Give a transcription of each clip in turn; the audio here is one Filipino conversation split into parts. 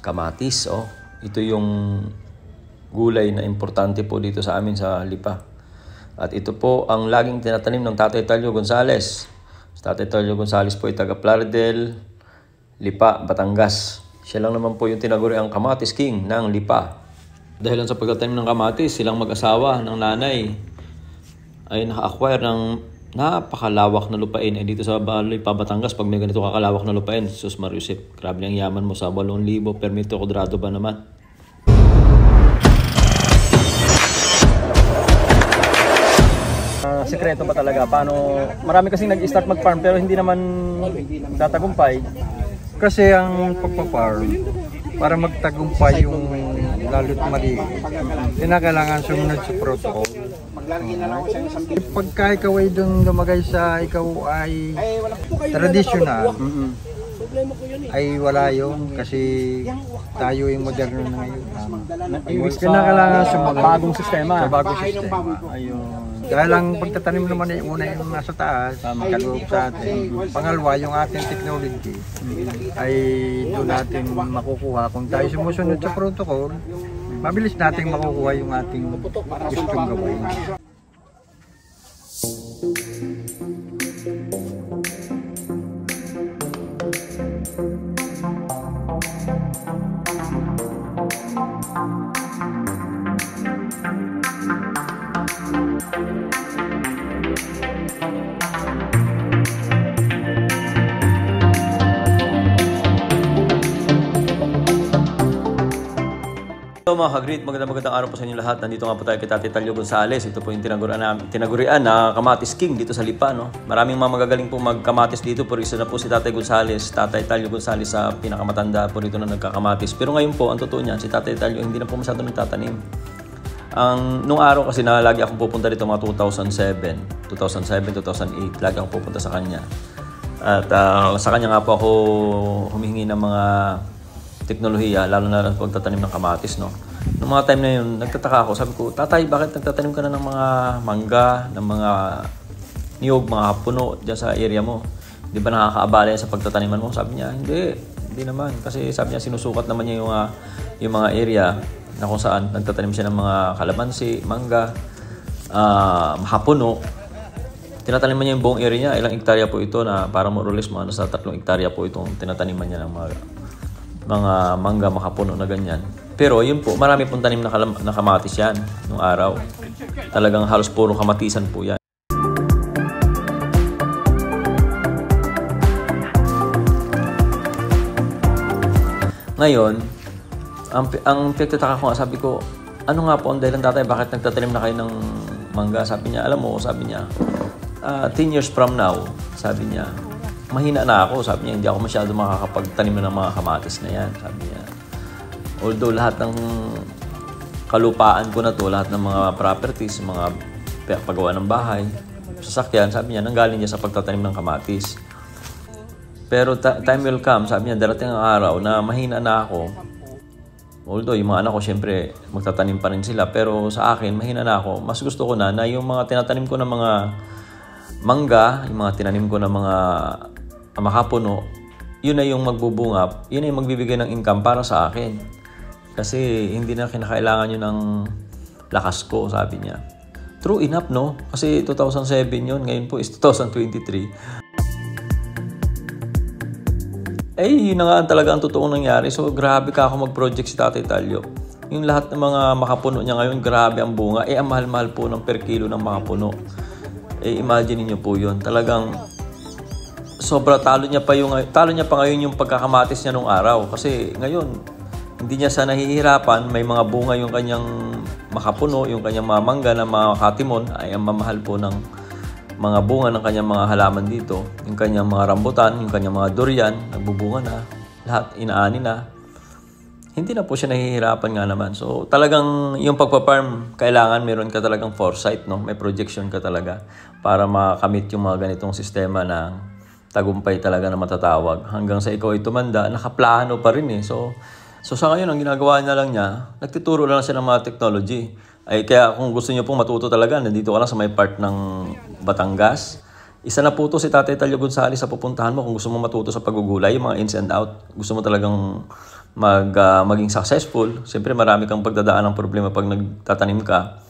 kamatis. Oh. Ito yung gulay na importante po dito sa amin sa Lipa. At ito po ang laging tinatanim ng Tatay Talio Gonzales. Si Tatay Talio Gonzales po ay taga Plaridel, Lipa, Batangas. Siya lang naman po yung tinaguri ang Kamatis King ng Lipa. Dahil sa pagtatanim ng kamatis, silang mag-asawa ng nanay ay naka-acquire ng napakalawak na lupain. Ay dito sa Lipa, Batangas, pag may ganito kakalawak na lupain, sus Mariusip, grabe ang yaman mo sa 8,000 per metro kwadrado ba naman. Sekreto ba talaga? Paano? Marami kasing nag-start mag-farm pero hindi naman tatagumpay. Kasi ang pagpa-farm, para magtagumpay yung lalo't maliit, kinakailangan sumunod sa protocol. Pagka ikaw ay doon lumagay sa ikaw ay traditional, ay wala yun kasi tayo yung moderno na ngayon. Kinakailangan sumunod sa bagong sistema. Ayun. Dahil ang pagtatanim naman ay una yung nasa taas, kaloob sa atin. Pangalawa, yung ating technology ay doon natin makukuha. Kung tayo sumusunod sa protocol, mabilis natin makukuha yung ating gustong gawin. Hello mga ka-greet, magandang araw po sa inyo lahat. Nandito nga po tayo kay Tatay Talio Gonzales. Ito po yung tinagurian na Kamatis King dito sa Lipa. No? Maraming mga magagaling po magkamatis dito. Pero isa na po si Tatay Gonzales, Tatay Talio Gonzales sa pinakamatanda po rito na nagkakamatis. Pero ngayon po, ang totoo niya, si Tatay Talio hindi na po masyado nagtatanim. Nung araw kasi na lagi akong pupunta dito mga 2007, 2008, lagi akong pupunta sa kanya. At sa kanya nga po ako humihingi ng mga teknolohiya, lalo na pagtatanim ng kamatis, no? Noong mga time na yun, nagtataka ako. Sabi ko, Tatay, bakit nagtatanim ka na ng mga mangga, ng mga niyog, mga puno dyan sa area mo? Di ba nakakaabala sa pagtataniman mo? Sabi niya, hindi naman. Kasi sabi niya, sinusukat naman niya yung mga area na kung saan nagtatanim siya ng mga kalamansi, mangga, mahapuno. Tinataniman niya yung buong area niya. Ilang hektarya po ito na parang more or less mga nasa 3 hektarya po itong tinataniman niya ng mga mangga, makapuno na ganyan. Pero yun po, marami pong tanim na kamatis yan nung araw. Talagang halos puro kamatisan po yan. Ngayon, ang pagtataka ko nga, sabi ko, ano nga po ang dahilan, Tatay, bakit nagtatanim na kayo ng mangga? Sabi niya, alam mo, sabi niya, 10 years from now, sabi niya, mahina na ako. Sabi niya, hindi ako masyado makakapagtanim ng mga kamatis na yan. Sabi niya. Although lahat ng kalupaan ko na to, lahat ng mga properties, mga paggawa ng bahay, sasakyan, sabi niya, nanggaling niya sa pagtatanim ng kamatis. Pero time will come, sabi niya, darating ang araw na mahina na ako. Although yung mga anak ko, syempre, magtatanim pa rin sila. Pero sa akin, mahina na ako. Mas gusto ko na yung mga tinatanim ko ng mga mangga, yung mga tinanim ko ng mga makapuno, yun na yung magbubunga, yun na yung magbibigay ng income para sa akin. Kasi hindi na kinakailangan yun ng lakas ko, sabi niya. True enough, no? Kasi 2007 yun, ngayon po is 2023. Yun na nga talaga ang totoong nangyari. So, grabe ka ako mag-project si Tatay Talio. Yung lahat ng mga makapuno niya ngayon, grabe ang bunga. Ang mahal-mahal po ng per kilo ng makapuno. Imagine niyo po yun. Talagang sobra talo niya pa ngayon yung pagkakamatis niya nung araw. Kasi ngayon, hindi niya sa nahihirapan, may mga bunga yung kanyang makapuno, yung kanyang mga mangga na mga katimon, ay ang mamahal po ng mga bunga ng kanyang mga halaman dito. Yung kanyang mga rambutan, yung kanyang mga durian, nagbubunga na, lahat inaani na. Hindi na po siya nahihirapan nga naman. So talagang yung pagpa-farm, kailangan meron ka talagang foresight, no? May projection ka talaga para makamit yung mga ganitong sistema na tagumpay talaga na matatawag. Hanggang sa ikaw ay tumanda, nakaplano pa rin eh. So sa ngayon, ang ginagawa niya lang niya, nagtuturo lang siya ng mga technology. Kaya kung gusto niyo pong matuto talaga, nandito ka lang sa may part ng Batangas. Isa na po to si Tatay Talio Gonzales sa pupuntahan mo kung gusto mo matuto sa paggugulay, yung mga ins and out. Gusto mo talagang maging successful. Siyempre marami kang pagdadaan ng problema pag nagtatanim ka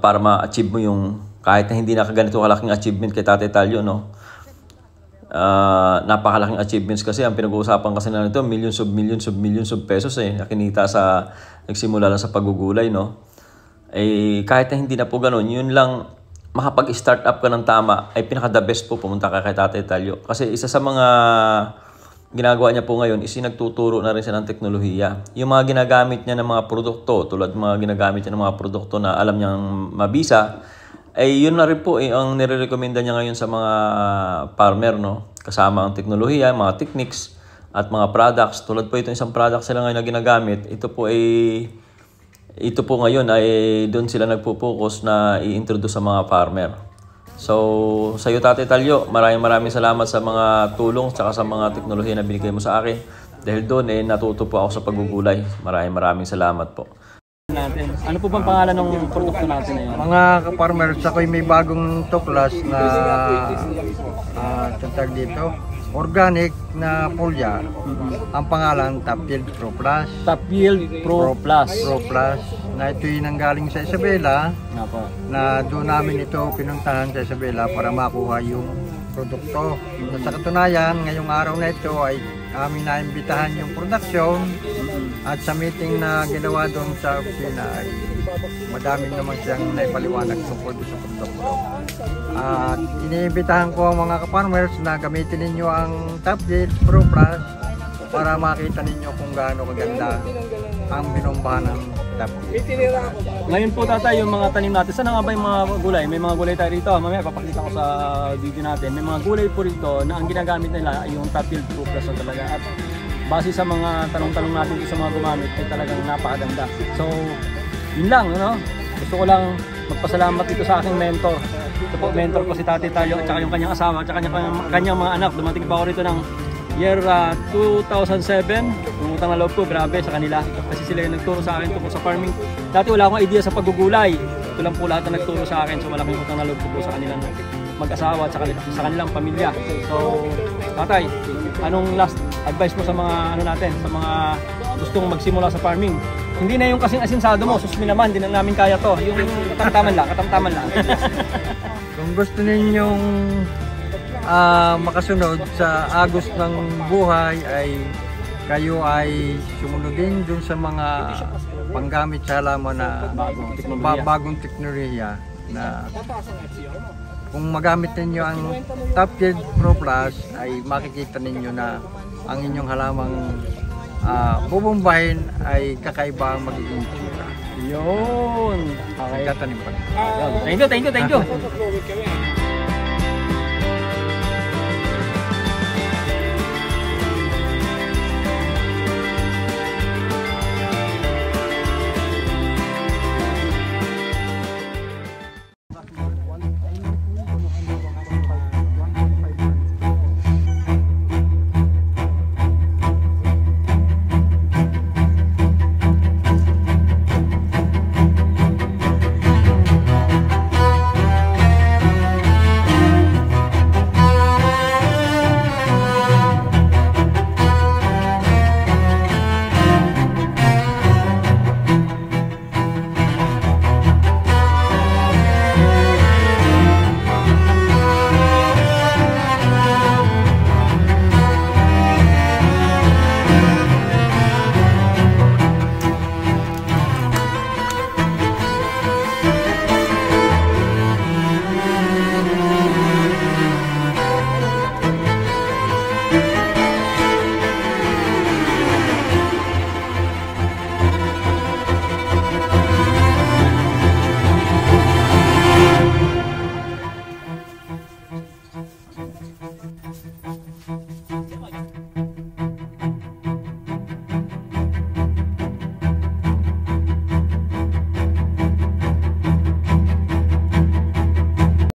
para ma-achieve mo yung kahit na hindi nakaganito kalaking achievement kay Tatay Talyo, no? Napakalaking achievements kasi ang pinag-uusapan kasi na nito millions of pesos nakinita sa nagsimula lang sa paggugulay, no? Kahit na hindi na po ganun, yun lang makapag-start up ka ng tama ay pinaka-the best po pumunta ka kay Tatay Talyo. Kasi isa sa mga ginagawa niya po ngayon is nagtuturo na rin siya ng teknolohiya. Yung mga ginagamit niya ng mga produkto, tulad mga ginagamit niya ng mga produkto na alam niyang mabisa, yun na rin po ang nire-recommenda niya ngayon sa mga farmer, no? Kasama ang teknolohiya, mga techniques at mga products. Tulad po itong isang product sila ngayon na ginagamit, ito po ngayon ay doon sila nagpo-focus na i-introduce sa mga farmer. So, sa iyo Tatay Talyo, maraming salamat sa mga tulong at sa mga teknolohiya na binigay mo sa akin. Dahil doon natuto po ako sa paggugulay. Maraming salamat po. Ano po bang pangalan ng produkto natin na yun? Mga ka-farmers, ako'y may bagong tuklas na tawag dito, organic na pulya. Ang pangalan, Top Yield Pro Plus. Top Yield Pro Plus. Pro Plus. Na ito'y nanggaling sa Isabela. Na doon namin ito pinuntahan sa Isabela para makuha yung produkto. Sa katunayan, ngayong araw na ito ay amin naimbitahan yung production. At sa meeting na ginawa doon sa opisina ay madami naman siyang naipaliwanag tungkol sa produkto. At iniimbitahan ko ang mga ka-farmers na gamitin ninyo ang Top Yield Pro Plus para makita ninyo kung gaano kaganda ang binombahan ng Top Yield. Ngayon po tatay, yung mga tanim natin, saan nga ba yung mga gulay? May mga gulay tayo rito, mamaya papakita ko sa video natin. May mga gulay po rito na ang ginagamit nila ay yung Top Yield Pro Plus na talaga. At base sa mga tanong-tanong natin sa mga gumamit ay talagang napakaganda. So, yun lang, no? Gusto ko lang magpasalamat dito sa aking mentor. Ito po, mentor ko si Tatay Talyo at saka yung kanyang asawa at saka kanyang mga anak. Dumating pa ako rito ng year 2007. Yung utang na loob ko, grabe sa kanila. Kasi sila yung nagturo sa akin tungkol sa farming. Dati wala akong idea sa paggugulay. Ito lang po lahat na nagturo sa akin. So malaking utang na loob ko po sa kanilang mag-asawa at sa kanilang pamilya. So, Tatay, anong last advice mo sa mga natin, sa mga gustong magsimula sa farming? Hindi na yung kasing asinsado mo, susmi naman, hindi na namin kaya to. Yung katamtaman lang. Kung gusto ninyong makasunod sa agos ng buhay kayo ay sumunodin dun sa mga panggamit sa halaman na bagong teknolohiya na kung magamit ninyo ang Top Yield Pro Plus ay makikita ninyo na ang inyong halamang bubumbahin ay kakaiba ang magiging tsura. Yun! Okay. Tatanim pa. Thank you!